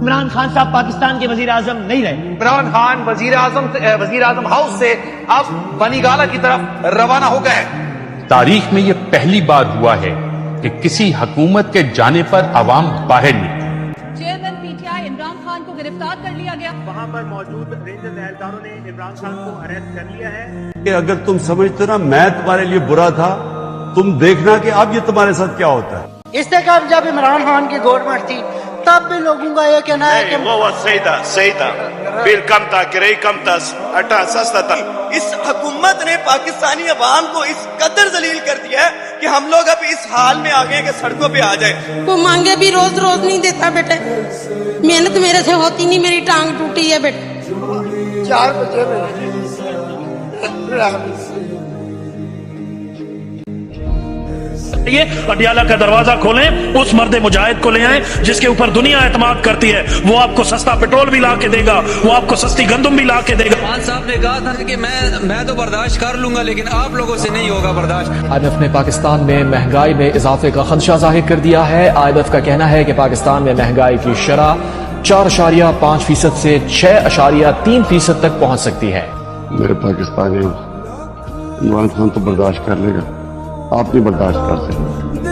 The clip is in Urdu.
عمران خان صاحب پاکستان کے وزیر اعظم نہیں رہے. عمران خان وزیر اعظم ہاؤس سے اب بنی گالہ کی طرف روانہ ہو گئے. تاریخ میں یہ پہلی بار ہوا ہے کہ کسی حکومت کے جانے پر عوام باہر نکلی. Chairman P T I Imran Khan کو گرفتار کر لیا گیا. وہاں پر موجود رینجرز اہلکاروں نے عمران خان کو اریسٹ کر لیا ہے. کہ اگر تم سمجھتے نا میں تمہارے لیے برا تھا، تم دیکھنا کہ اب یہ تمہارے ساتھ کیا ہوتا ہے. استحکام جب عمران خان کی گورنمنٹ تھی تب بھی لوگوں کا یہ کہنا ہے کہ وہ صحیح تھا بل کم تھا، کرایہ کم تھا، آٹا سستا تھا. اس حکومت نے پاکستانی عوام کو اس قدر ذلیل کر دیا ہے کہ ہم لوگ اب اس حال میں آ گئے کہ سڑکوں پہ آ جائیں. وہ مانگے بھی روز روز نہیں دیتا بیٹے. محنت میرے سے ہوتی نہیں، میری ٹانگ ٹوٹی ہے بیٹے. 4 بجے پٹیالہ کا دروازہ کھولیں، اس مرد مجاہد کو لے آئیں جس کے اوپر دنیا اعتماد کرتی ہے. وہ آپ کو سستا پیٹرول بھی لا کے دے گا، وہ آپ کو سستی گندم بھی لا کے دے گا. خان صاحب نے کہا تھا کہ میں تو برداشت کر لوں گا لیکن آپ لوگوں سے نہیں ہوگا برداشت. IMF نے پاکستان میں مہنگائی میں اضافے کا خدشہ ظاہر کر دیا ہے. IMF کا کہنا ہے کہ پاکستان میں مہنگائی کی شرح 4.5% سے 6.3% تک پہنچ سکتی ہے. میرے پاکستانی عمران خان تو برداشت کر لے گا، آپ نہیں برداشت کر سکتے.